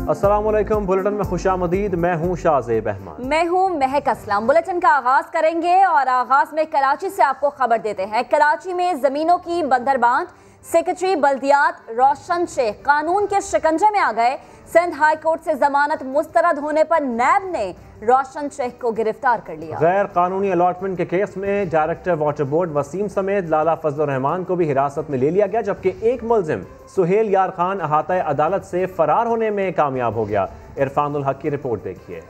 अस्सलामुअलैकुम। बुलेटिन में खुशामदीद। मैं हूँ शाहज़ेब अहमद। मैं हूँ महक असलम। बुलेटिन का आगाज करेंगे और आगाज में कराची से आपको खबर देते हैं। कराची में जमीनों की बंदरबांट, सेक्रेटरी बल्दियात रोशन शेख कानून के शिकंजे में आ गए। सिंध हाई कोर्ट से जमानत मुस्तरद होने पर नैब ने रोशन शेख को गिरफ्तार कर लिया। गैर कानूनी अलॉटमेंट के केस में डायरेक्टर वाटर बोर्ड वसीम समेत लाला फजल रहमान को भी हिरासत में ले लिया गया, जबकि एक मुलजिम सुहेल यार खान अहाता अदालत से फरार होने में कामयाब हो गया। इरफानुल हक की रिपोर्ट देखिए।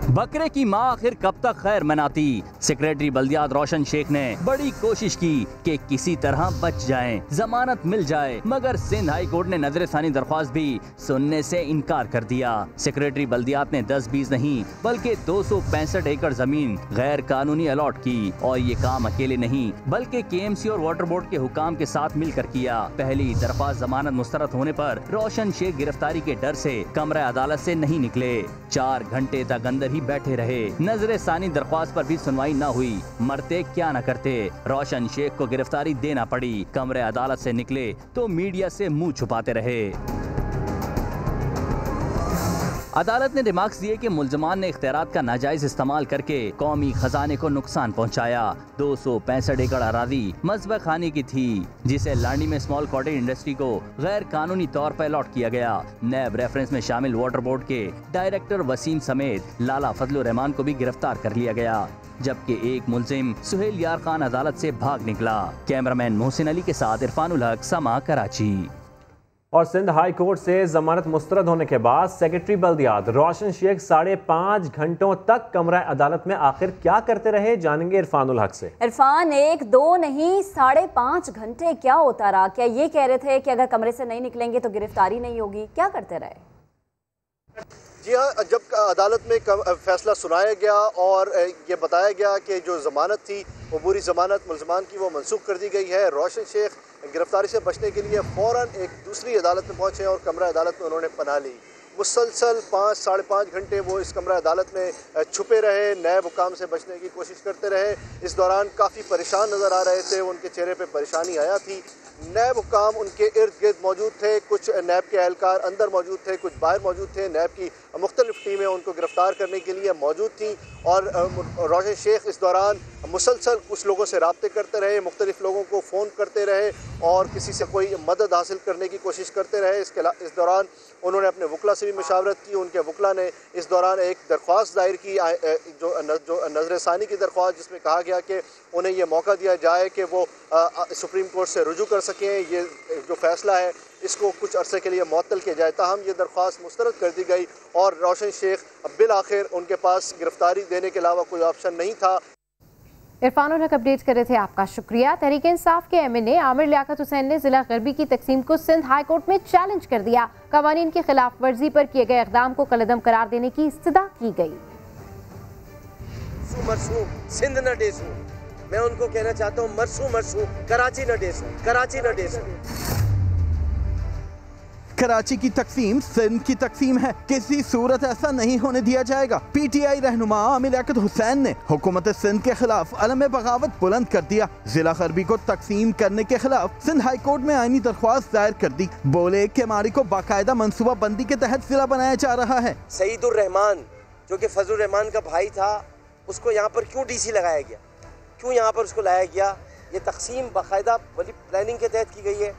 बकरे की माँ आखिर कब तक खैर मनाती। सेक्रेटरी बल्दियात रोशन शेख ने बड़ी कोशिश की कि किसी तरह बच जाएं, जमानत मिल जाए, मगर सिंध हाई कोर्ट ने नजरसानी दरख्वास्त भी सुनने से इनकार कर दिया। सेक्रेटरी बल्दियात ने 10-20 नहीं बल्कि 265 एकड़ जमीन गैर कानूनी अलॉट की, और ये काम अकेले नहीं बल्कि KMC और वाटर बोर्ड के हुकाम के साथ मिलकर किया। पहली दरख्वास्त जमानत मुस्तरद होने पर रोशन शेख गिरफ्तारी के डर से कमरे अदालत से नहीं निकले। 4 घंटे तक अंदर ही बैठे रहे। नजर सानी दरख्वास्त पर भी सुनवाई न हुई। मरते क्या न करते, रोशन शेख को गिरफ्तारी देना पड़ी। कमरे अदालत से निकले तो मीडिया से मुंह छुपाते रहे। अदालत ने रिमार्क्स दिए कि मुल्जमान ने इख्तियारात का नाजायज इस्तेमाल करके कौमी खजाने को नुकसान पहुंचाया। 265 एकड़ अरादी मजबा खाने की थी, जिसे लांडी में स्मॉल कॉटेज इंडस्ट्री को गैर कानूनी तौर पर अलॉट किया गया। नैब रेफरेंस में शामिल वाटर बोर्ड के डायरेक्टर वसीम समेत लाला फजल रहमान को भी गिरफ्तार कर लिया गया, जबकि एक मुलजिम सुहेल यार खान अदालत से भाग निकला। कैमरामैन मोहसिन अली के साथ इरफानुल हक, समा, कराची। और सिंध हाई कोर्ट से जमानत मुस्तरद होने के बाद सेक्रेटरी बल्दियात रोशन शेख 5.5 घंटों तक कमरा अदालत में आखिर क्या करते रहे, जानेंगे इरफानुल हक से। इरफान, 1-2 नहीं 5.5 घंटे क्या होता रहा? क्या ये कह रहे थे कि अगर कमरे से नहीं निकलेंगे तो गिरफ्तारी नहीं होगी? क्या करते रहे? जी हाँ, जब अदालत में फैसला सुनाया गया और ये बताया गया कि जो ज़मानत थी वो पूरी ज़मानत मुल्ज़मान की वो मनसूख कर दी गई है। रोशन शेख गिरफ्तारी से बचने के लिए फ़ौरन एक दूसरी अदालत में पहुँचे और कमरा अदालत में उन्होंने पनाह ली। मुसलसल 5-5.5 घंटे वो इस कमरा अदालत में छुपे रहे, नैब हुकाम से बचने की कोशिश करते रहे। इस दौरान काफ़ी परेशान नज़र आ रहे थे, उनके चेहरे पे परेशानी आया थी। नैब हुकाम उनके इर्द गिर्द मौजूद थे, कुछ नैब के एहलकार अंदर मौजूद थे, कुछ बाहर मौजूद थे। नैब की मुख्तलिफ टीमें उनको गिरफ्तार करने के लिए मौजूद थी और रोशन शेख इस दौरान मुसलसल कुछ लोगों से रब्ते करते रहे, मुख्तलिफ लोगों को फ़ोन करते रहे और किसी से कोई मदद हासिल करने की कोशिश करते रहे। इस दौरान उन्होंने अपने वकला से भी मशावरत की। उनके वकला ने इस दौरान एक दरख्वास्त दायर की, जो नजरसानी की दरख्वास्त, जिसमें कहा गया कि उन्हें ये मौका दिया जाए कि वो सुप्रीम कोर्ट से रुजू कर सकें। ये जो फैसला है इसको कुछ अरसे के लिए मुअत्तल किया जाए। ताहम ये दरख्वास्त मुस्तरद कर दी गई और रोशन शेख बिल आखिर उनके पास गिरफ्तारी देने के अलावा कोई ऑप्शन नहीं था। इरफानुल हक अपडेट कर रहे थे, आपका शुक्रिया। तहरीक इंसाफ के MNA आमिर लियाकत हुसैन ने जिला गरबी की तकसीम को सिंध हाई कोर्ट में चैलेंज कर दिया। कवानीन की खिलाफ वर्जी पर किए गए इक़दाम को कलअदम करार देने की इस्तदा की गई। सिंध न डेसू, मैं उनको कहना चाहता हूँ मरसू कराची न डेसू, कराची न डेसू। कराची की तकसीम सिंध की तकसीम है, किसी सूरत ऐसा नहीं होने दिया जाएगा। PTI रहनुमा आमिर लियाकत हुसैन ने हुकूमत सिंध के खिलाफ अलम बगावत बुलंद कर दिया। जिला गरबी को तकसीम करने के खिलाफ सिंध हाई कोर्ट में आईनी दरख्वास्त दायर कर दी। बोले के मारी को बाकायदा मनसूबा बंदी के तहत जिला बनाया जा रहा है। सईदुर रहमान जो कि फजल रहमान का भाई था, उसको यहाँ पर क्यों DC लगाया गया, क्यों यहाँ पर उसको लाया गया? ये तकसीम बाकायदा बड़ी प्लानिंग के तहत की गई है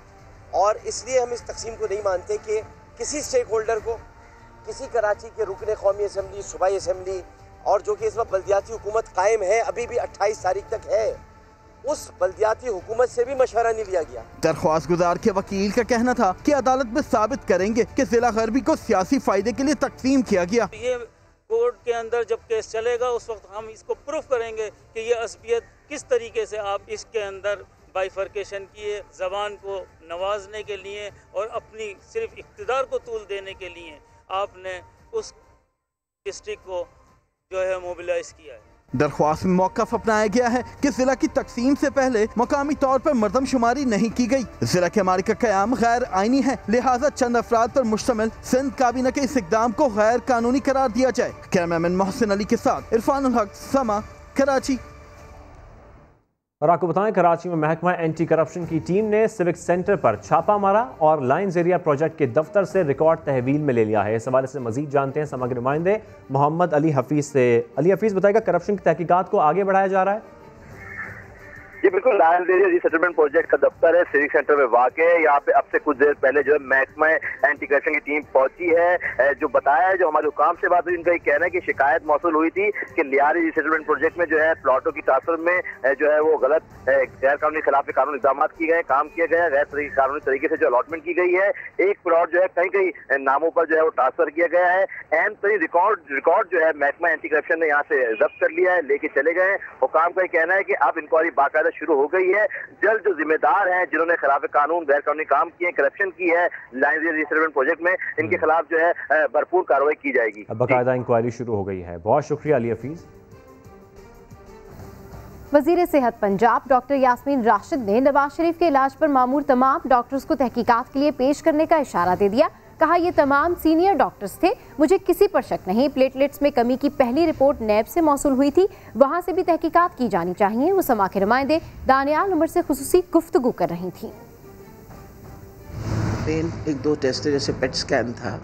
और इसलिए हम इस तकसीम को नहीं मानते कि किसी स्टेक होल्डर को, किसी कराची के रुकने कौमी असम्बली, सूबाई असम्बली और जो कि इस वक्त बल्दियाती हुकूमत कायम है, अभी भी 28 तारीख तक है, उस बल्दियाती हुकूमत से भी मशवरा नहीं लिया गया। दरख्वास्त गुजार के वकील का कहना था कि अदालत में साबित करेंगे कि जिला गरबी को सियासी फायदे के लिए तकसीम किया गया। ये कोर्ट के अंदर जब केस चलेगा उस वक्त हम इसको प्रूफ करेंगे कि ये असबियत किस तरीके से आप इसके अंदर बाइफर्केशन किए, जबान को नवाजने के लिए और अपनी सिर्फ इख्तिदार को तूल देने के लिए आपने उस डिस्ट्रिक्ट को जो है मोबिलाइज किया है। दरख्वास्त में मौक़िफ़ अपनाया गया है कि जिला की तकसीम से पहले मकामी तौर पर मरदमशुमारी नहीं की गई। जिला के हमारे का क़याम गैर आइनी है, लिहाजा चंद अफराद पर मुश्तमिल सिंध काबीना के इस इक़दाम को गैर कानूनी करार दिया जाए। कैमरामैन मोहसिन अली के साथ इरफानुल हक, समा, कराची। और आपको बताएं, कराची में महकमा एंटी करप्शन की टीम ने सिविक सेंटर पर छापा मारा और लाइन्स एरिया प्रोजेक्ट के दफ्तर से रिकॉर्ड तहवील में ले लिया है। इस हवाले से मजीद जानते हैं समग्र नुमाइंदे मोहम्मद अली हफीज से। अली हफीज, बताएगा करप्शन की तहकीकात को आगे बढ़ाया जा रहा है? जी बिल्कुल, लायंस एरिया रिसेटलमेंट प्रोजेक्ट का दफ्तर है, सिविक सेंटर में वाक़ है। यहाँ पे अब से कुछ देर पहले जो है महकमा एंटी करप्शन की टीम पहुंची है। जो बताया है, जो हमारे हुकाम से बात हुई, उनका ये कहना है कि शिकायत मौसूल हुई थी कि लियारी रिसेटलमेंट प्रोजेक्ट में जो है प्लॉटों की ट्रांसफर में जो है वो गलत गैर कानूनी खिलाफ कानूनी इकदाम किए गए, काम किया गया, गैर कानूनी तरीके से जो अलॉटमेंट की गई है। एक प्लॉट जो है कई कई नामों पर जो है वो ट्रांसफर किया गया है। अहम तरीन रिकॉर्ड जो है महकमा एंटी करप्शन ने यहाँ से जब्त कर लिया है, लेके चले गए। हुकाम का ये कहना है कि अब इंक्वायरी बाकायदा शुरू हो गई है। जल्द जो जिम्मेदार हैं, जिन्होंने खिलाफ कानून गैर कानूनी काम किए, करप्शन की है लाइंस एरिया रिसेटलमेंट प्रोजेक्ट में, इनके खिलाफ जो है भरपूर कार्रवाई की जाएगी। बाकायदा इंक्वायरी शुरू हो गई है। बहुत शुक्रिया अली हफीज। वज़ीर सेहत पंजाब डॉक्टर यास्मीन राशिद ने नवाज शरीफ के इलाज पर मामूर तमाम डॉक्टर्स को तहकीकात के लिए पेश करने का इशारा दे दिया। कहा, ये तमाम सीनियर डॉक्टर्स थे, मुझे किसी पर शक नहीं। प्लेटलेट्स में कमी की पहली रिपोर्ट नैब से मौसूल हुई थी, वहाँ से भी तहकीकात की जानी चाहिए। वो समा के नुमाइंदे दानियाल उमर से खुसूसी गुफ्तगू कर रही थी। एक दो टेस्ट जैसे पेट स्कैन था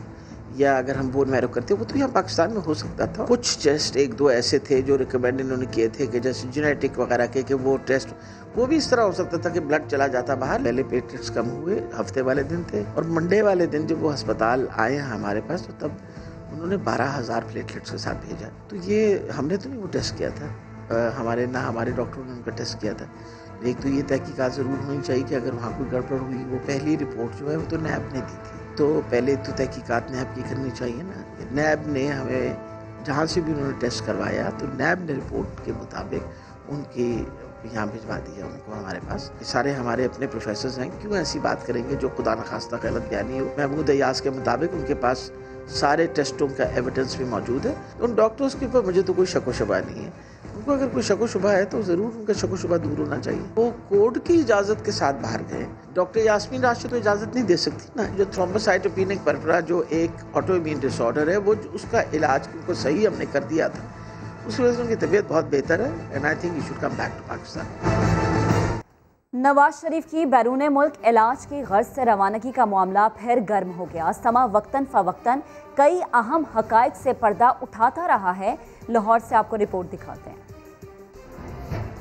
या अगर हम बोन मैरो करते वो तो यहाँ पाकिस्तान में हो सकता था। कुछ टेस्ट एक दो ऐसे थे जो रिकमेंड इन्होंने किए थे कि जैसे जेनेटिक वगैरह के कि वो टेस्ट वो भी इस तरह हो सकता था कि ब्लड चला जाता बाहर। पहले प्लेटलेट्स कम हुए, हफ्ते वाले दिन थे, और मंडे वाले दिन जब वो अस्पताल आए हमारे पास तो तब उन्होंने 12,000 प्लेटलेट्स के साथ भेजा। तो ये हमने तो नहीं वो टेस्ट किया था, हमारे डॉक्टरों ने उनका टेस्ट किया था। एक तो ये तहकीकात ज़रूर होनी चाहिए कि अगर वहाँ कोई गड़बड़ हुई, वो पहली रिपोर्ट जो है वो तो नैब ने दी थी, तो पहले तो तहकीकात नैब की करनी चाहिए ना। नैब ने हमें जहाँ से भी उन्होंने टेस्ट करवाया तो नैब ने रिपोर्ट के मुताबिक उनकी यहाँ भिजवा दिया उनको हमारे पास। सारे हमारे अपने प्रोफेसर्स हैं, क्यों ऐसी बात करेंगे जो खुदा न खास्ता गलत बयानी हो। महमूद अयाज के मुताबिक उनके पास सारे टेस्टों का एविडेंस भी मौजूद है। उन डॉक्टर्स के ऊपर मुझे तो कोई शक व शुबा नहीं है। उनको अगर कोई शक व शुबा है तो ज़रूर उनका शक व शुबा दूर होना चाहिए। वो कोर्ट की इजाज़त के साथ बाहर गए। डॉक्टर यास्मीन राशिद तो इजाज़त नहीं दे सकती ना। जो थ्रोम्बोसाइटोपेनिक परफरा जो एक ऑटोइम्यून डिसऑर्डर है, वो उसका इलाज उनको सही हमने कर दिया था, उस वजह से उनकी तबीयत बहुत बेहतर है। And I think you should come back to Pakistan. Nawaz Sharif की बैरून मुल्क इलाज की गर्ज से रवानगी का मामला फिर गर्म हो गया। समा वक्तन फवक्तन कई अहम हकाइक से पर्दा उठाता रहा है। लाहौर से आपको रिपोर्ट दिखाते हैं।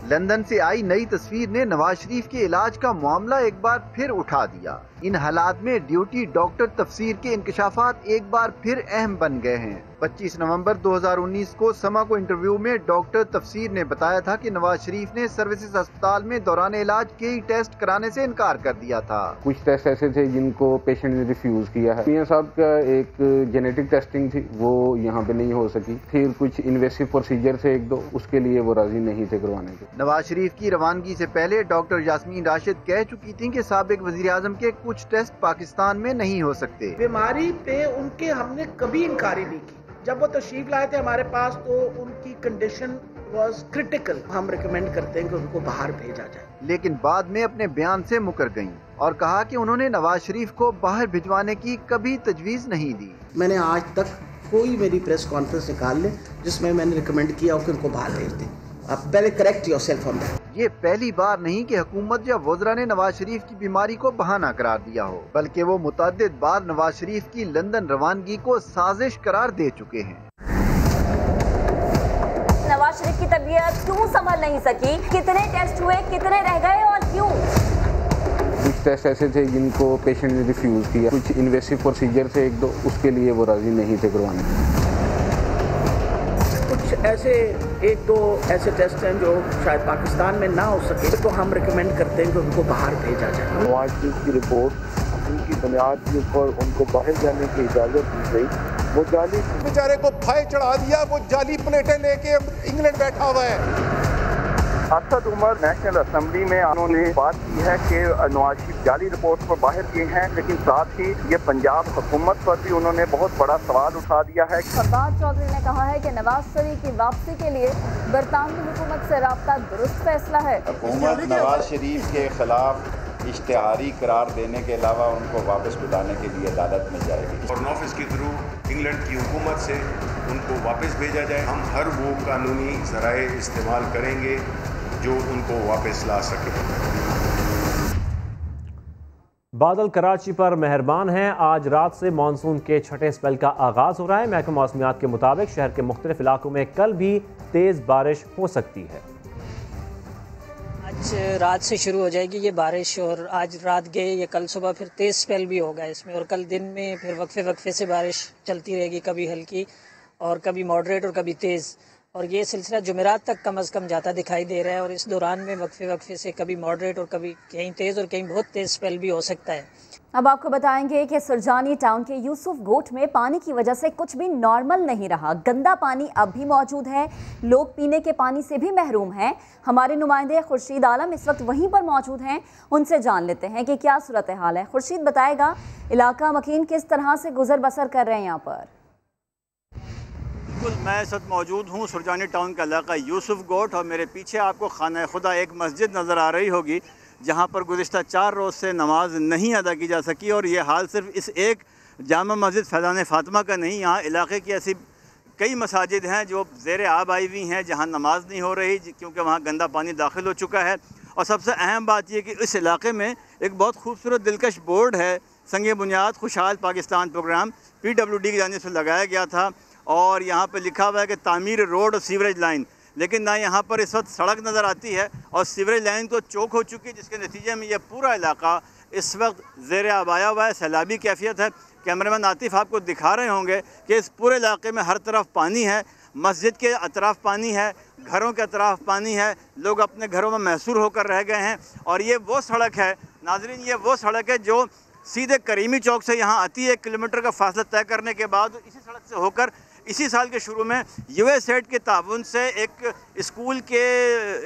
लंदन से आई नई तस्वीर ने नवाज शरीफ के इलाज का मामला एक बार फिर उठा दिया। इन हालात में ड्यूटी डॉक्टर तफसीर के इंकशाफात एक बार फिर अहम बन गए हैं। 25 नवंबर 2019 को समा को इंटरव्यू में डॉक्टर तफसीर ने बताया था कि नवाज शरीफ ने सर्विसेज अस्पताल में दौरान इलाज कई टेस्ट कराने से इनकार कर दिया था। कुछ टेस्ट ऐसे थे जिनको पेशेंट ने रिफ्यूज किया है। मियां साहब का एक जेनेटिक टेस्टिंग थी, वो यहाँ पे नहीं हो सकी। फिर कुछ इन्वेसिव प्रोसीजर थे एक दो, उसके लिए वो राजी नहीं थे करवाने के। नवाज शरीफ की रवानगी से पहले डॉक्टर यास्मीन राशिद कह चुकी थी कि साबिक वजीर आजम के कुछ टेस्ट पाकिस्तान में नहीं हो सकते। बीमारी पे उनके हमने कभी इनकारी नहीं की। जब वो तशरीफ लाए थे हमारे पास तो उनकी कंडीशन वाज क्रिटिकल। हम रिकमेंड करते हैं कि उनको बाहर भेजा जाए, लेकिन बाद में अपने बयान से मुकर गईं और कहा कि उन्होंने नवाज शरीफ को बाहर भिजवाने की कभी तजवीज़ नहीं दी। मैंने आज तक कोई मेरी प्रेस कॉन्फ्रेंस निकाल ले जिसमें मैंने रिकमेंड किया हो कि उनको बाहर भेज दें। आप पहले करेक्ट योरसेल्फ ऑन दैट। ये पहली बार नहीं कि हुकूमत या वज़रा ने नवाज शरीफ की बीमारी को बहाना करार दिया हो, बल्कि वो मुतअद्दिद बार नवाज शरीफ की लंदन रवानगी को साजिश करार दे चुके हैं। नवाज शरीफ की तबीयत क्यों संभल नहीं सकी? कितने टेस्ट हुए, कितने रह गए और क्यों? कुछ टेस्ट ऐसे थे जिनको पेशेंट ने रिफ्यूज किया। कुछ इन्वेसिव प्रोसीजर थे एक दो, उसके लिए वो राजी नहीं थे करवाने। कुछ ऐसे एक दो ऐसे टेस्ट हैं जो शायद पाकिस्तान में ना हो सके, तो हम रिकमेंड करते हैं कि उनको बाहर भेजा जाए। नवाज शरीफ की रिपोर्ट उनकी बुनियाद के ऊपर उनको बाहर जाने की इजाज़त दी गई। वो जाली बेचारे को फाय चढ़ा दिया, वो जाली प्लेटें लेके इंग्लैंड बैठा हुआ है। असद उमर नेशनल असेंबली में उन्होंने बात की है कि नवाज शरीफ जाली रिपोर्ट पर बाहर किए हैं, लेकिन साथ ही ये पंजाब हुकूमत पर भी उन्होंने बहुत बड़ा सवाल उठा दिया है। फरदाद चौधरी ने कहा है कि नवाज शरीफ की वापसी के लिए बरतानवी हुकूमत से राब्ता दुरुस्त फैसला है। हुकूमत नवाज शरीफ के खिलाफ इश्तिहारी करार देने के अलावा उनको वापस बुलाने के लिए अदालत में जाएगी। फॉरेन ऑफिस के थ्रू इंग्लैंड की हुकूमत से उनको वापस भेजा जाए। हम हर वो कानूनी ज़राए इस्तेमाल करेंगे जो उनको वापस ला सके। बादल कराची पर मेहरबान हैं। आज रात से मानसून के छठे स्पेल का आगाज हो रहा है। महकमा मौसमियात के मुताबिक शहर के मुख्तलिफ इलाकों में कल भी तेज बारिश हो सकती है। आज रात से शुरू हो जाएगी ये बारिश, और आज रात गए ये कल सुबह फिर तेज स्पेल भी होगा इसमें, और कल दिन में फिर वक्फे वक्फे से बारिश चलती रहेगी, कभी हल्की और कभी मॉडरेट और कभी तेज़, और ये सिलसिला जुमेरात तक कम अज़ कम जाता दिखाई दे रहा है। और इस दौरान में वक्फे वक्फे से कभी मॉडरेट और कभी कहीं तेज़ और कहीं बहुत तेज़ स्पेल भी हो सकता है। अब आपको बताएंगे कि सुरजानी टाउन के यूसुफ गोट में पानी की वजह से कुछ भी नॉर्मल नहीं रहा। गंदा पानी अब भी मौजूद है, लोग पीने के पानी से भी महरूम हैं। हमारे नुमाइंदे खुर्शीद आलम इस वक्त वहीं पर मौजूद हैं, उनसे जान लेते हैं कि क्या सूरत हाल है। खुर्शीद, बताएगा इलाका मकीन किस तरह से गुजर बसर कर रहे हैं यहाँ पर? बिल्कुल, मैं इस वक्त मौजूद हूँ सुरजानी टाउन का इलाका यूसुफ गोट, और मेरे पीछे आपको खाना खुदा एक मस्जिद नज़र आ रही होगी जहाँ पर गुज़िश्ता 4 रोज़ से नमाज नहीं अदा की जा सकी। और ये हाल सिर्फ इस एक जामा मस्जिद फैज़ान फ़ातिमा का नहीं, यहाँ इलाके की ऐसी कई मसाजिद हैं जो ज़ेर आब आई हुई हैं जहाँ नमाज नहीं हो रही क्योंकि वहाँ गंदा पानी दाखिल हो चुका है। और सबसे अहम बात यह कि इस इलाके में एक बहुत खूबसूरत दिलकश बोर्ड है, संगे बुनियाद खुशहाल पाकिस्तान प्रोग्राम PWD की जानिब से लगाया गया था, और यहाँ पर लिखा हुआ है कि तामीर रोड और सीवरेज लाइन, लेकिन ना यहाँ पर इस वक्त सड़क नज़र आती है और सीवरेज लाइन तो चौक हो चुकी है, जिसके नतीजे में यह पूरा इलाका इस वक्त ज़ेर आब आया हुआ है, सैलाबी कैफियत है। कैमरामैन आतिफ आपको दिखा रहे होंगे कि इस पूरे इलाके में हर तरफ पानी है, मस्जिद के अतराफ़ पानी है, घरों के अतराफ़ पानी है, लोग अपने घरों में महसूर होकर रह गए हैं। और ये वो सड़क है नाज़रीन, ये वो सड़क है जो सीधे करीमी चौक से यहाँ आती है। 1 किलोमीटर का फासला तय करने के बाद इसी सड़क से होकर इसी साल के शुरू में USAID के ताउन से एक स्कूल के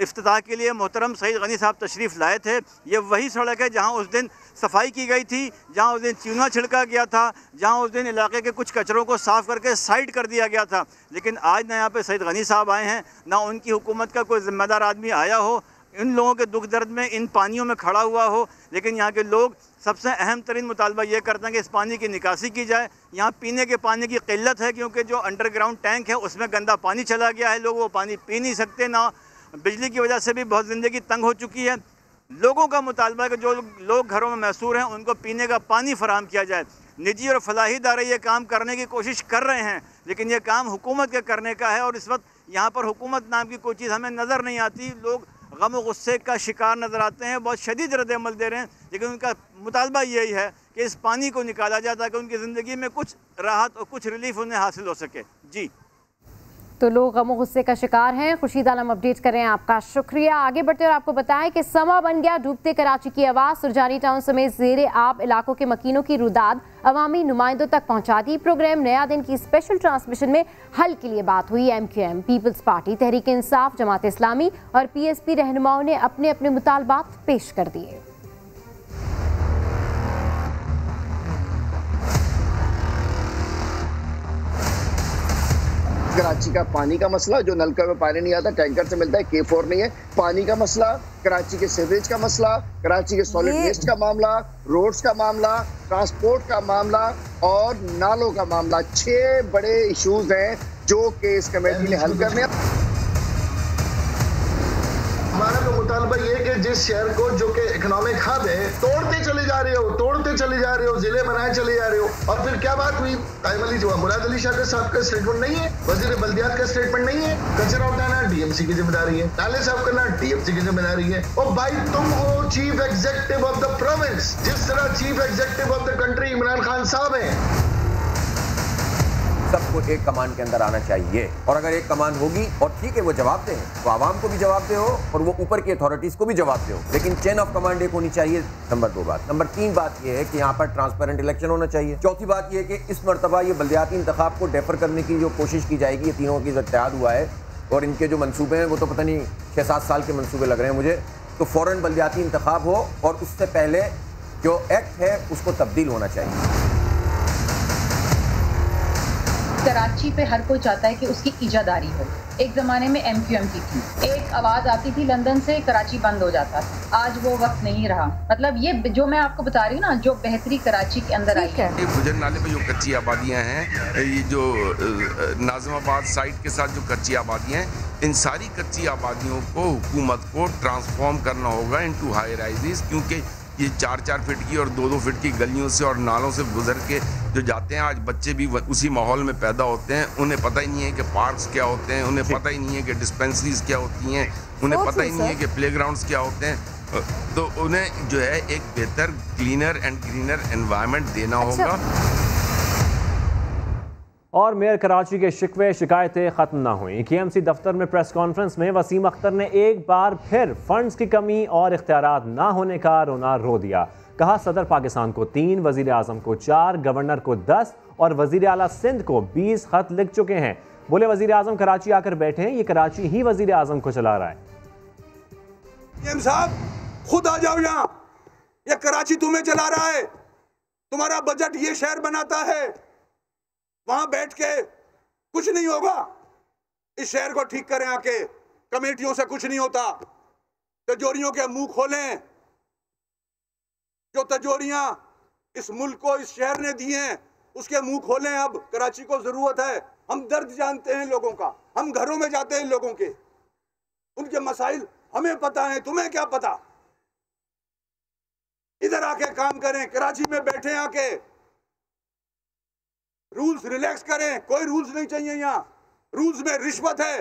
इफ्तिताह के लिए मोहतरम सईद गनी साहब तशरीफ़ लाए थे। ये वही सड़क है जहाँ उस दिन सफाई की गई थी, जहाँ उस दिन चूना छिड़का गया था, जहाँ उस दिन इलाके के कुछ कचरों को साफ़ करके साइड कर दिया गया था। लेकिन आज ना यहाँ पे सईद गनी साहब आए हैं, ना उनकी हुकूमत का कोई ज़िम्मेदार आदमी आया हो इन लोगों के दुख दर्द में इन पानियों में खड़ा हुआ हो। लेकिन यहाँ के लोग सबसे अहम तरीन मुतालबा ये करते हैं कि इस पानी की निकासी की जाए। यहाँ पीने के पानी की किल्लत है क्योंकि जो अंडरग्राउंड टैंक है उसमें गंदा पानी चला गया है, लोग वो पानी पी नहीं सकते, ना बिजली की वजह से भी बहुत ज़िंदगी तंग हो चुकी है। लोगों का मुतालबा है कि जो लोग घरों में महसूर हैं उनको पीने का पानी फराहम किया जाए। निजी और फलाही इदारे ये काम करने की कोशिश कर रहे हैं, लेकिन ये काम हुकूमत के करने का है, और इस वक्त यहाँ पर हुकूमत नाम की कोई चीज़ हमें नज़र नहीं आती। लोग गम और गुस्से का शिकार नज़र आते हैं, बहुत शदीद रद्द-ए-अमल दे रहे हैं, लेकिन उनका मुतालबा यही है कि इस पानी को निकाला जाए ताकि उनकी ज़िंदगी में कुछ राहत और कुछ रिलीफ उन्हें हासिल हो सके। जी, तो लोग गम और गुस्से का शिकार हैं। खुर्शीद आलम अपडेट कर रहे हैं, आपका शुक्रिया। आगे बढ़ते और आपको बताएं कि समा बन गया डूबते कराची की आवाज़। सुरजानी टाउन समेत ज़ेरे आब इलाकों के मकीनों की रुदाद अवामी नुमाइंदों तक पहुंचा दी। प्रोग्राम नया दिन की स्पेशल ट्रांसमिशन में हल के लिए बात हुई। MQM, peoples party, Tehreek Insaf, Jamaat Islami और PSP रहनुमाओं ने अपने अपने मुतालबात पेश कर दिए। कराची का पानी का मसला, जो नलका में पानी नहीं आता, टैंकर से मिलता है, K4 नहीं है, पानी का मसला, कराची के सीवरेज का मसला, कराची के सॉलिड वेस्ट का मामला, रोड्स का मामला, ट्रांसपोर्ट का मामला और नालों का मामला। 6 बड़े इश्यूज हैं जो कि इस कमेटी ने हल करने। हमारा तो मुतालबा ये है कि जिस शहर को जो कि इकोनॉमिक हब है तोड़ते चले जा रहे हो, जिले बनाए चले जा रहे हो। और फिर क्या बात हुई, मुराद अली शाह साहब का स्टेटमेंट नहीं है, वजीर बल्दियात का स्टेटमेंट नहीं है, कचरा उठाना DMC की जिम्मेदारी है, नाले साफ करना DMC की जिम्मेदारी है। और भाई तुम हो chief executive of the province, जिस तरह chief executive of the country Imran Khan साहब है। सबको एक कमान के अंदर आना चाहिए, और अगर एक कमान होगी और ठीक है वो जवाब दें तो आवाम को भी जवाब दे हो और वो ऊपर की अथॉरिटीज को भी जवाब दे हो, लेकिन चेन ऑफ कमांड एक होनी चाहिए। नंबर 2 बात। नंबर 3 बात ये है कि यहाँ पर ट्रांसपेरेंट इलेक्शन होना चाहिए। चौथी बात ये है कि इस मरतबा ये बल्दियाती इंतखाब को डेफर करने की जो कोशिश की जाएगी, ये तीनों की जो इत्तेहाद हुआ है और इनके जो मनसूबे हैं वो तो पता नहीं 6-7 साल के मनसूबे लग रहे हैं मुझे, तो फ़ौरन बल्दियाती इंतखाब हो और उससे पहले जो एक्ट है उसको तब्दील होना चाहिए। कराची पे हर कोई चाहता है कि उसकी इजादारी हो, एक ज़माने में MQM की थी, एक आवाज़ आती थी लंदन से, कराची बंद हो जाता था। आज वो वक्त नहीं रहा। मतलब ये जो मैं आपको बता रही हूँ ना, जो बेहतरी कराची के अंदर आई है। ये गुजर नाले में जो कच्ची आबादियाँ हैं, ये जो नाज़िमाबाद साइड के साथ जो कच्ची आबादियाँ हैं, इन सारी कच्ची आबादियों को हुकूमत को ट्रांसफॉर्म करना होगा इनटू हाई राइजेस, क्योंकि ये 4-4 फीट की और 2-2 फीट की गलियों से और नालों से गुजर के जो जाते हैं, आज बच्चे भी उसी माहौल में पैदा होते हैं। उन्हें पता ही नहीं है कि पार्क्स क्या होते हैं, उन्हें पता ही नहीं है कि डिस्पेंसरीज क्या होती हैं, उन्हें पता ही नहीं है कि प्लेग्राउंड्स क्या होते हैं। तो उन्हें जो है एक बेहतर क्लीनर एंड ग्रीनर एनवायरनमेंट देना होगा। और मेयर कराची के शिकवे शिकायतें खत्म ना हुई। KMC दफ्तर में प्रेस कॉन्फ्रेंस में वसीम अख्तर ने एक बार फिर फंड्स की कमी और इख्तियारात ना होने का रोना रो दिया। कहा सदर पाकिस्तान को 3, वजीर आजम को 4, गवर्नर को 10 और वजीर आला सिंध को 20 खत लिख चुके हैं। बोले वजीर आजम कराची आकर बैठे हैं, ये कराची ही वजीर आजम को चला रहा है। PM साहब खुद आ जाओ यहाँ, ये कराची तुम्हें चला रहा है, तुम्हारा बजट ये शहर बनाता है, वहां बैठ के कुछ नहीं होगा। इस शहर को ठीक करें आके, कमेटियों से कुछ नहीं होता। तिजोरियों के मुंह खोलें, जो तिजोरियां इस मुल्क को, इस शहर ने दी हैं, उसके मुंह खोलें। अब कराची को जरूरत है। हम दर्द जानते हैं लोगों का, हम घरों में जाते हैं लोगों के, उनके मसाइल हमें पता है, तुम्हें क्या पता। इधर आके काम करें, कराची में बैठे आके, रूल्स रिलैक्स करें। कोई रूल्स नहीं चाहिए यहाँ। रूल्स में रिश्वत है,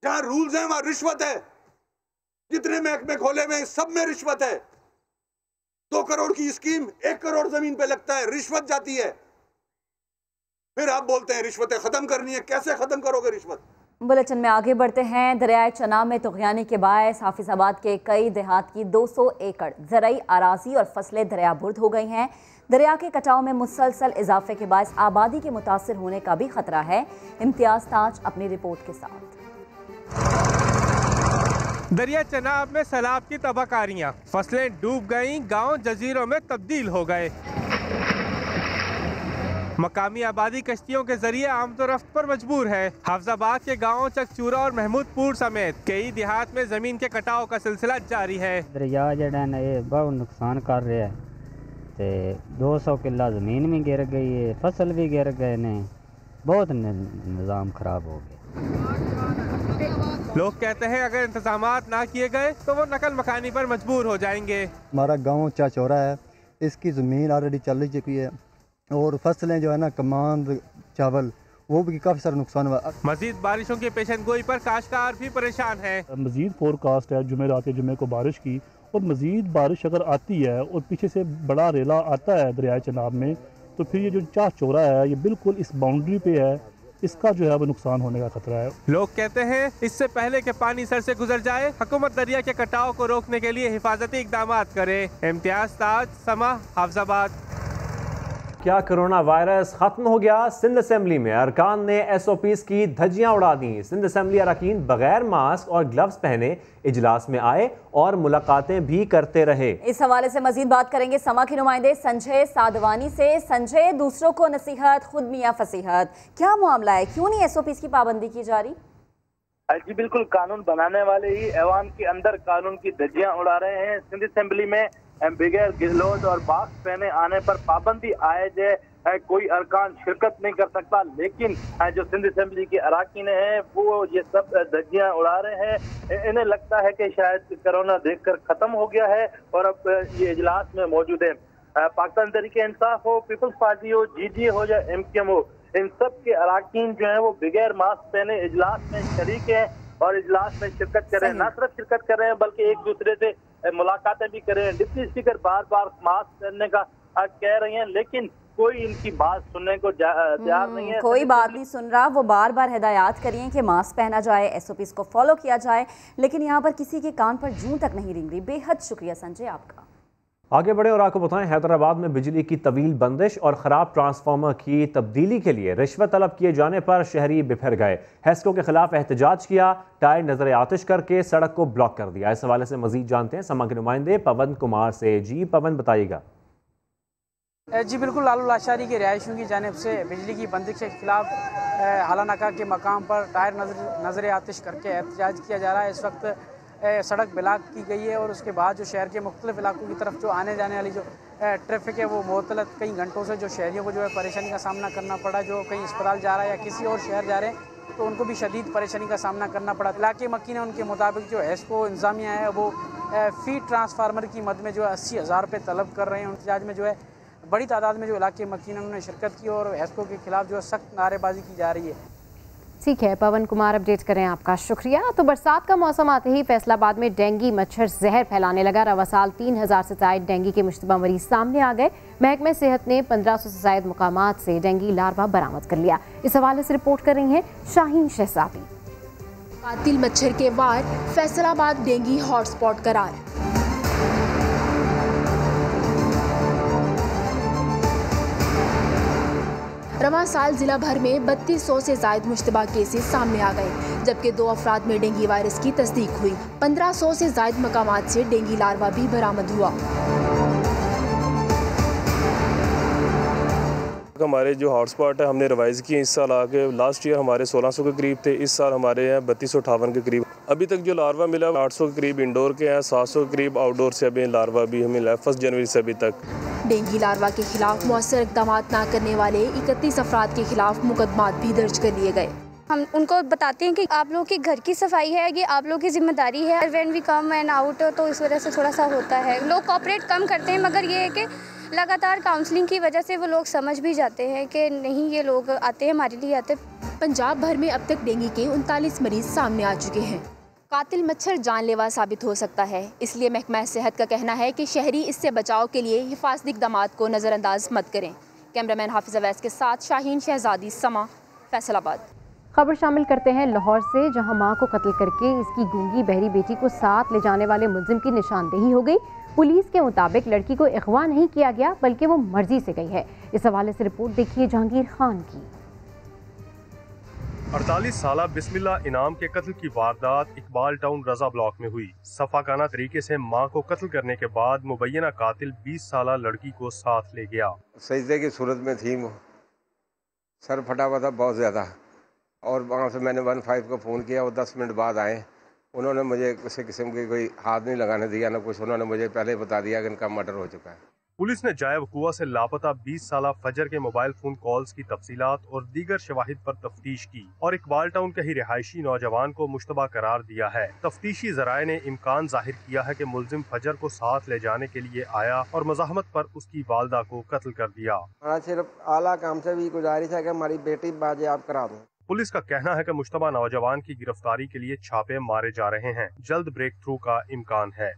जहाँ रूल्स हैं वहाँ रिश्वत है। जितने महकमे खोले हुए सब में रिश्वत है। 2 करोड़ की स्कीम 1 करोड़ जमीन पे लगता है, रिश्वत जाती है। फिर आप बोलते हैं रिश्वतें खत्म करनी है। कैसे खत्म करोगे रिश्वत? बुलेटिन में आगे बढ़ते हैं। दरियाए चनाब में तुग़यानी के बायस हाफिजाबाद के कई देहात की 200 एकड़ ज़रई आराजी और फसलें दरियाबुर्द हो गई हैं। दरिया के कटाव में मुसलसल इजाफे के बायस आबादी के मुतासिर होने का भी खतरा है। इम्तियाज ताज अपनी रिपोर्ट के साथ। दरिया चनाब में सैलाब की तबाहकारियां, फसलें डूब गईं, गांव जजीरों में तब्दील हो गए। मकामी आबादी कश्तियों के जरिए आमदोरफ्त पर मजबूर है। हाफिजाबाद के गांवों चकचूरा और महमूदपुर समेत कई देहात में जमीन के कटाव का सिलसिला जारी है। दरिया जड़ा ये बहुत नुकसान कर रहा है, ते 200 किला जमीन भी गिर गई है, फसल भी गिर गए ने, बहुत निज़ाम खराब हो गया। लोग कहते हैं अगर इंतजामात ना किए गए तो वो नकल मकानी पर मजबूर हो जाएंगे। हमारा गाँव चकचूरा है, इसकी ज़मीन ऑलरेडी चल चुकी है और फसलें जो है ना, कमांद चावल, वो भी काफ़ी सारा नुकसान हुआ। मजीद बारिशों की पेशेनगोई पर काश्तकार भी परेशान है। मजीद फोरकास्ट है जुमेरात के जुमे को बारिश की, और मजीद बारिश अगर आती है और पीछे से बड़ा रेला आता है दरियाए चनाब में, तो फिर ये जो चकचूरा है ये बिल्कुल इस बाउंड्री पे है, इसका जो है वो नुकसान होने का खतरा है। लोग कहते हैं इससे पहले कि पानी सर से गुजर जाए, हुकूमत दरिया के कटाव को रोकने के लिए हिफाजती इकदाम करे। इम्तियाज ताज, समा, हाफिजाबाद। क्या कोरोना वायरस खत्म हो गया? सिंध असेंबली में अरकान ने SOPs की धज्जियां उड़ा दी। सिंध असेंबली अरकान बगैर मास्क और ग्लव्स पहने इजलास में आए और मुलाकातें भी करते रहे। इस हवाले से मजीद बात करेंगे समा के नुमाइंदे संजय साधवानी से। संजय, दूसरों को नसीहत, खुद मियां फसीहत, क्या मामला है? क्यों नहीं SOPs की पाबंदी की जा रही? जी बिल्कुल, कानून बनाने वाले ही ऐवान के अंदर कानून की धज्जियां उड़ा रहे हैं। सिंध असेंबली में बगैर गिलोज और मास्क पहने आने पर पाबंदी आयज है। कोई अरकान शिरकत नहीं कर सकता, लेकिन जो सिंध असेंबली के अरकान हैं वो ये सब धज्जियां उड़ा रहे हैं। इन्हें लगता है कि शायद कोरोना देखकर खत्म हो गया है और अब ये इजलास में मौजूद है। पाकिस्तान तहरीक इंसाफ हो, पीपल्स पार्टी हो, GG हो या MQM हो, इन सब के अरकान जो है वो बगैर मास्क पहने इजलास में शरीक हैं और इजलास में शिरकत कर रहे हैं। न सिर्फ शिरकत कर रहे हैं बल्कि एक दूसरे से मुलाकातें भी कर रहे हैं। डिप्टी स्पीकर बार बार मास्क पहनने का कह रही हैं, लेकिन कोई इनकी बात सुनने को तैयार नहीं है। कोई बात नहीं सुन रहा। वो बार बार हिदायत करिए कि मास्क पहना जाए, SOPs को फॉलो किया जाए, लेकिन यहाँ पर किसी के कान पर जूं तक नहीं रिंग रही। बेहद शुक्रिया संजय आपका। आगे बढ़े और आपको बताएं, हैदराबाद में बिजली की तवील बंदिश और ख़राब ट्रांसफार्मर की तब्दीली के लिए रिश्वत तलब किए जाने पर शहरी बिफर गए। हेस्को के खिलाफ एहतजाज किया, टायर नजर आतिश करके सड़क को ब्लॉक कर दिया। इस हवाले से मजीद जानते हैं समा के नुमाइंदे पवन कुमार से। जी पवन, बताइएगा। जी बिल्कुल, लालू लाशारी की रिहायशियों की जानिब से बिजली की बंदिश के खिलाफ हालानाका के मकाम पर टायर नजर आतिश करके एहतजाज किया जा रहा है। इस वक्त सड़क ब्लॉक की गई है और उसके बाद जो शहर के मुख्तलिफ इलाकों की तरफ जो आने जाने वाली जो ट्रैफिक है वो मुअत्तल कई घंटों से जो शहरियों को जो है परेशानी का सामना करना पड़ा। जो कहीं अस्पताल जा रहा है या किसी और शहर जा रहे हैं तो उनको भी शदीद परेशानी का सामना करना पड़ा। इलाके मक्की ने उनके मुताबिक जो एस्को इंतजामिया है वो फीड ट्रांसफार्मर की मद में जो है 80,000 रुपये तलब कर रहे हैं। एहतजाज में जो है बड़ी तादाद में जो इलाके मक्की ने उन्होंने शिरकत की और एस्को के खिलाफ जो है सख्त नारेबाजी की जा रही है। ठीक है पवन कुमार, अपडेट करें आपका शुक्रिया। तो बरसात का मौसम आते ही फैसलाबाद में डेंगू मच्छर जहर फैलाने लगा। रवा साल 3000 से जायद डेंगू के मुश्तबा मरीज सामने आ गए। महकमे सेहत ने 1500 से जायद मुकामात से डेंगू लार्वा बरामद कर लिया। इस हवाले से रिपोर्ट कर रही हैं शाहीन शहजादी। कातिल मच्छर के वार, फैसलाबाद डेंगू हॉटस्पॉट करार। रवां साल जिला भर में 3200 से जायद मुश्तबा केसेस सामने आ गए, जबकि 2 अफराद में डेंगू वायरस की तस्दीक हुई। 1500 से जायद मकामात से डेंगू लार्वा भी बरामद हुआ। हमारे जो हॉटस्पॉट है हमने रिवाइज़ किए इस साल आके। लास्ट ईयर हमारे 1600 के करीब थे, इस साल हमारे यहाँ 3258 के करीब। अभी तक जो लार्वा मिला 800 के करीब इंडोर के हैं, 700 के करीब आउटडोर से अभी लार्वा भी हमें मिला 1 जनवरी से अभी तक। डेंगू लार्वा के खिलाफ मौसर इक़दाम न करने वाले 31 अफराद के खिलाफ मुकदमात भी दर्ज कर लिए गए। हम उनको बताते हैं कि आप लोग की घर की सफाई है, ये आप लोग की जिम्मेदारी है। When we come and out तो इस वजह से थोड़ा सा होता है। लोग कोऑपरेट कम करते हैं, मगर ये है कि लगातार काउंसलिंग की वजह से वो लोग समझ भी जाते हैं कि नहीं ये लोग आते हैं हमारे लिए आते। पंजाब भर में अब तक डेंगू के 39 मरीज सामने आ चुके हैं। कातिल मच्छर जानलेवा साबित हो सकता है, इसलिए महकमा सेहत का कहना है कि शहरी इससे बचाव के लिए हिफाजती इक़दामात को नज़रअंदाज मत करें। कैमरामैन हाफिज़ अवैस के साथ शाहीन शहजादी, समा, फैसलाबाद। खबर शामिल करते हैं लाहौर से, जहां मां को कत्ल करके इसकी गूंगी बहरी बेटी को साथ ले जाने वाले मुलजिम की निशानदेही हो गई। पुलिस के मुताबिक लड़की को अगवा नहीं किया गया बल्कि वो मर्जी से गई है। इस हवाले से रिपोर्ट देखिए जहांगीर खान की। 48 साला बिस्मिल्ला इनाम के कत्ल की वारदात इकबाल टाउन रजा ब्लॉक में हुई। सफाकाना तरीके से मां को कत्ल करने के बाद मुबैना कातिल 20 साला लड़की को साथ ले गया। सजदे की सूरत में थी, सर फटा हुआ था बहुत ज़्यादा, और वहाँ से मैंने 15 को फ़ोन किया। वो 10 मिनट बाद आए। उन्होंने मुझे किसी किस्म की कोई हाथ नहीं लगाने दिया ना कुछ। उन्होंने मुझे पहले बता दिया कि इनका मर्डर हो चुका है। पुलिस ने जायब कुआ से लापता 20 साला फजर के मोबाइल फोन कॉल्स की तफसीलात और दीगर शवाहिद पर तफ्तीश की और इकबाल टाउन के ही रिहायशी नौजवान को मुश्तबा करार दिया है। तफ्तीशी जराये ने इम्कान जाहिर किया है कि मुलजिम फजर को साथ ले जाने के लिए आया और मज़ाहमत पर उसकी वालदा को कत्ल कर दिया। सिर्फ आला काम से भी गुजारिश है कि हमारी बेटी बाजियाब करा दूं। पुलिस का कहना है कि मुश्तबा नौजवान की गिरफ्तारी के लिए छापे मारे जा रहे हैं। जल्द ब्रेक थ्रू का इम्कान है।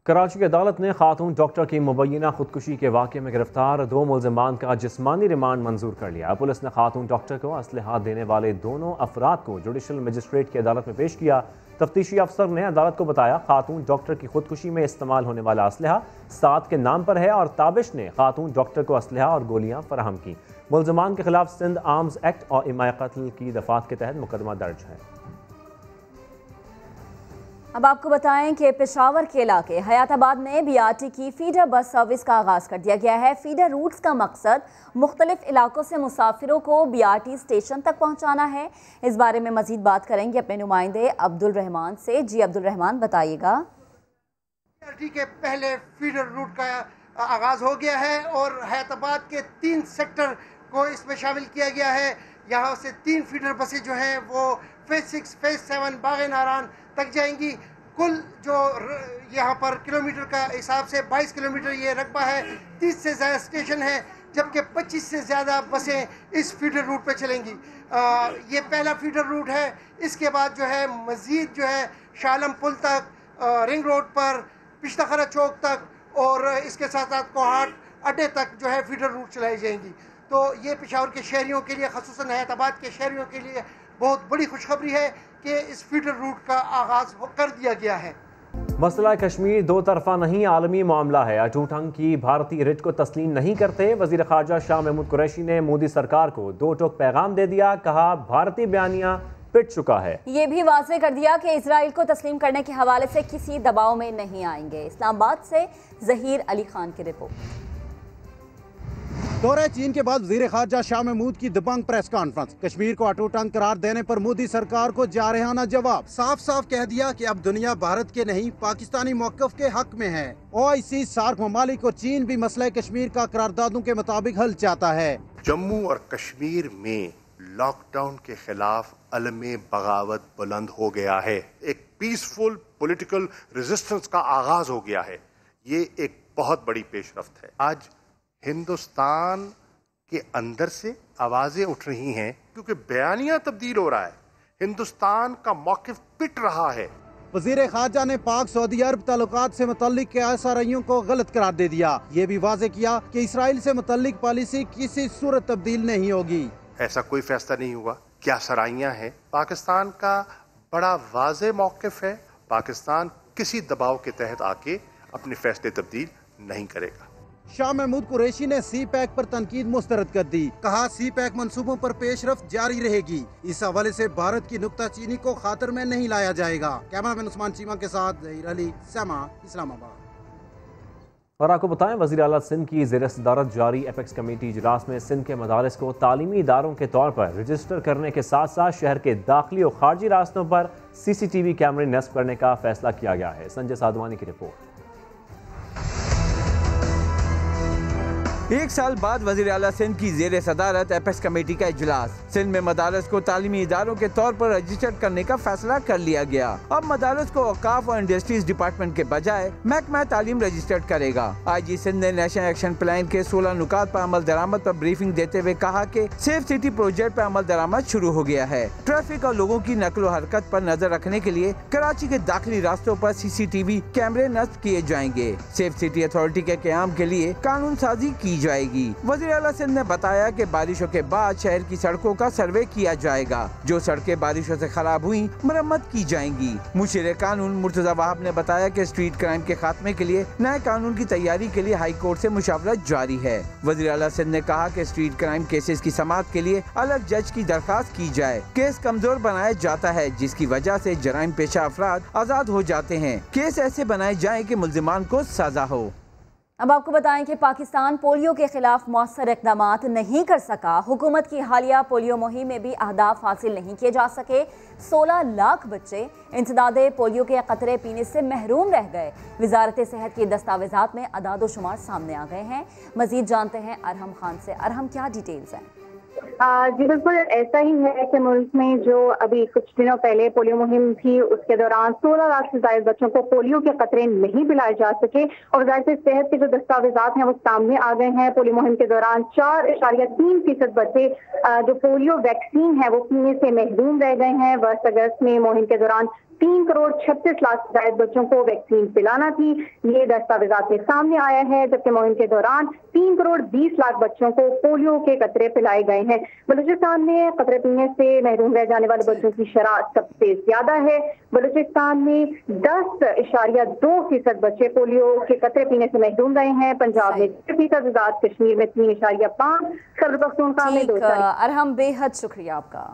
कराची की अदालत ने खातून डॉक्टर की मुबैना खुदकुशी के वाक़े में गिरफ्तार 2 मुलज़िमान का जिस्मानी रिमांड मंजूर कर लिया। पुलिस ने खातून डॉक्टर को असलहा देने वाले दोनों अफराद को जुडिशल मजिस्ट्रेट की अदालत में पेश किया। तफ्तीशी अफसर ने अदालत को बताया खातून डॉक्टर की खुदकुशी में इस्तेमाल होने वाला असलहा साद के नाम पर है और ताबिश ने खातून डॉक्टर को असलहा और गोलियां फराहम की। मुलज़िमान के खिलाफ सिंध आर्म्स एक्ट और इमाए कत्ल की दफात के तहत मुकदमा दर्ज है। अब आपको बताएं कि पेशावर के इलाके हयाताबाद में बीआरटी की फीडर बस सर्विस का आगाज़ कर दिया गया है। फीडर रूट्स का मकसद मुख्तलिफ इलाकों से मुसाफिरों को बीआरटी स्टेशन तक पहुंचाना है। इस बारे में मजीद बात करेंगे अपने नुमाइंदे अब्दुल रहमान से। जी अब्दुल रहमान, बताइएगा। बीआरटी के पहले फीडर रूट का आगाज़ हो गया है और हयाताबाद के 3 सेक्टर को इसमें शामिल किया गया है। यहाँ से 3 फीडर बसें जो हैं वो फेज 6, फेज 7 बाग़े नारान तक जाएंगी। कुल जो यहाँ पर किलोमीटर का हिसाब से 22 किलोमीटर ये रकबा है। 30 से ज़्यादा स्टेशन है, जबकि 25 से ज़्यादा बसें इस फीडर रूट पे चलेंगी। ये पहला फीडर रूट है। इसके बाद जो है मज़ीद जो है शालम पुल तक, रिंग रोड पर, पिश्तखरा चौक तक और इसके साथ साथ कोहाट अड्डे तक जो है फीडर रूट चलाई जाएंगी। तो ये पेशावर के शहरियों के लिए, ख़ुसूसन हयाताबाद के शहरियों के लिए बहुत बड़ी खुशखबरी है कि इस फीडर रूट का आगाज़ कर दिया गया है। मसला कश्मीर दो तरफा नहीं आलमी मामला है। अटूटंग की भारतीय रिट को तस्लीम नहीं करते वज़ीर ख़ारजा शाह महमूद कुरैशी ने मोदी सरकार को 2 टोक पैगाम दे दिया। कहा भारतीय बयानिया पिट चुका है। ये भी वाज़ेह कर दिया कि इसराइल को तस्लीम करने के हवाले से किसी दबाव में नहीं आएंगे। इस्लामाबाद से ज़हीर अली खान की रिपोर्ट। दौरे चीन के बाद वज़ीर ख़ारजा शाह महमूद की दबंग प्रेस कॉन्फ्रेंस। कश्मीर को अटूटंग करार देने पर मोदी सरकार को जारहाना जवाब। साफ साफ कह दिया कि अब दुनिया भारत के नहीं पाकिस्तानी मौक़िफ़ के हक में है। OIC, सार्क ममालिक और चीन भी मसला कश्मीर का करारदादों के मुताबिक हल चाहता है। जम्मू और कश्मीर में लॉकडाउन के खिलाफ अलमे बगावत बुलंद हो गया है। एक पीसफुल पॉलिटिकल रेजिस्टेंस का आगाज हो गया है। ये एक बहुत बड़ी पेशरफ्त है। आज हिंदुस्तान के अंदर से आवाजें उठ रही हैं क्योंकि बयानिया तब्दील हो रहा है। हिंदुस्तान का मौक़िफ़ पिट रहा है। वज़ीर ख़ारजा ने पाक सऊदी अरब ताल्लुकात से मुतल्लिक KSRIयों को गलत करार दे दिया। ये भी वाज़ेह किया कि इसराइल से मुतल्लिक पॉलिसी किसी सूरत तब्दील नहीं होगी। ऐसा कोई फैसला नहीं हुआ। क्या सराइयाँ हैं। पाकिस्तान का बड़ा वाज़ेह मौक़िफ़ है। पाकिस्तान किसी दबाव के तहत आके अपने फैसले तब्दील नहीं करेगा। शाह महमूद कुरैशी ने CPEC पर तनकीद मुस्तरद कर दी। कहा CPEC मंसूबों पर पेशरफ्त जारी रहेगी। इस हवाले से भारत की नुक्ताचीनी को खातर में नहीं लाया जाएगा। कैमरामैन उस्मान चीमा के साथ ज़हीर अली, समा, इस्लामाबाद। और आपको बताएं, वज़ीर आला सिंध की ज़ेर सदारत जारी एपेक्स कमेटी इजलास में सिंध के मदारिस को तालीमी इदारों के तौर पर रजिस्टर करने के साथ साथ शहर के दाखिली और खारजी रास्तों पर CCTV कैमरे नस्ब करने का फैसला किया गया है। संजय साधवानी की रिपोर्ट। एक साल बाद वज़ीर आला सिंध की ज़ेर सदारत एपेक्स कमेटी का इजलास। सिंध में मदारस को तालीमी इदारों के तौर पर रजिस्टर्ड करने का फैसला कर लिया गया। अब मदारस को औकाफ और इंडस्ट्रीज डिपार्टमेंट के बजाय महकमा तालीम रजिस्टर्ड करेगा। IG सिंध ने नेशनल एक्शन प्लान के 16 नुकात पर अमल दरामद पर ब्रीफिंग देते हुए कहा कि सेफ सिटी प्रोजेक्ट पर अमल दरामद शुरू हो गया है। ट्रैफिक और लोगों की नकलो हरकत पर नजर रखने के लिए कराची के दाखिली रास्तों पर CCTV कैमरे नस्ब किए जाएंगे। सेफ सिटी अथॉरिटी के क़याम के लिए कानून साजी की जाएगी। वज़ीर आला सिंध ने बताया कि बारिशों के बाद शहर की सड़कों का सर्वे किया जाएगा। जो सड़कें बारिशों से खराब हुई मरम्मत की जाएंगी। मुशीर कानून मुर्तजा वहाब ने बताया कि स्ट्रीट क्राइम के खात्मे के लिए नए कानून की तैयारी के लिए हाई कोर्ट से मुशावरत जारी है। वज़ीर आला सिंध ने कहा कि स्ट्रीट क्राइम केसेस की समाअत के लिए अलग जज की दरखास्त की जाए। केस कमजोर बनाया जाता है जिसकी वजह से जराइम पेशा अफराद आजाद हो जाते हैं। केस ऐसे बनाए जाए कि मुल्जिमान को सजा हो। अब आपको बताएं कि पाकिस्तान पोलियो के खिलाफ मौसर इक़दामात नहीं कर सका। हुकूमत की हालिया पोलियो मुहिम में भी अहदाफ हासिल नहीं किए जा सके। 16 लाख बच्चे इंसदादे पोलियो के कतरे पीने से महरूम रह गए। वजारत सेहत की दस्तावेजात में अदाद शुमार सामने आ गए हैं। मजीद जानते हैं अरहम खान से। अरहम, क्या डिटेल्स हैं? जी बिल्कुल ऐसा ही है कि मुल्क में जो अभी कुछ दिनों पहले पोलियो मुहिम थी उसके दौरान 16 लाख से ज्यादा बच्चों को पोलियो के कतरे नहीं पिलाए जा सके और वज़ारत सेहत के जो दस्तावेजात हैं वो सामने आ गए हैं। पोलियो मुहिम के दौरान 4.3% बच्चे जो पोलियो वैक्सीन है वो पीने से महरूम रह गए हैं। वर्ष अगस्त में मुहिम के दौरान 3 करोड़ 36 लाख से ज्यादा बच्चों को वैक्सीन पिलाना थी। ये दस्तावेजात में सामने आया है। जबकि मुहिम के दौरान 3 करोड़ 20 लाख बच्चों को पोलियो के कतरे पिलाए गए हैं। बलूचिस्तान में कतरे पीने से महरूम रह जाने वाले बच्चों की शरह सबसे ज्यादा है। बलूचिस्तान में 10.2% बच्चे पोलियो के कतरे पीने से महरूम रहे हैं। पंजाब में 6%, कश्मीर में 3.5%, खैबर पख्तूनख्वा में 2%। अरहम, बेहद शुक्रिया आपका।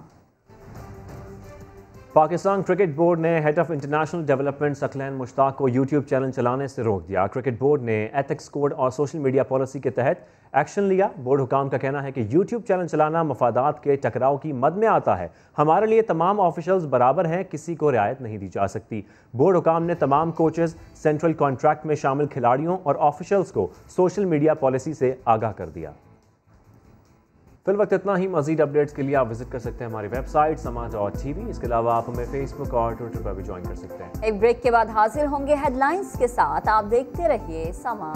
पाकिस्तान क्रिकेट बोर्ड ने head of international development Saqlain Mushtaq को यूट्यूब चैनल चलाने से रोक दिया। क्रिकेट बोर्ड ने एथिक्स कोड और सोशल मीडिया पॉलिसी के तहत एक्शन लिया। बोर्ड हुकाम का कहना है कि यूट्यूब चैनल चलाना मफादात के टकराव की मद में आता है। हमारे लिए तमाम ऑफिशियल्स बराबर हैं, किसी को रियायत नहीं दी जा सकती। बोर्ड हुकाम ने तमाम कोचेज, सेंट्रल कॉन्ट्रैक्ट में शामिल खिलाड़ियों और ऑफिशियल्स को सोशल मीडिया पॉलिसी से आगाह कर दिया। फिल वक्त इतना ही। मजीद अपडेट्स के लिए आप विजिट कर सकते हैं हमारी वेबसाइट sama.tv। इसके अलावा आप हमें फेसबुक और ट्विटर पर भी ज्वाइन कर सकते हैं। एक ब्रेक के बाद हाजिर होंगे हेडलाइंस के साथ। आप देखते रहिए समा।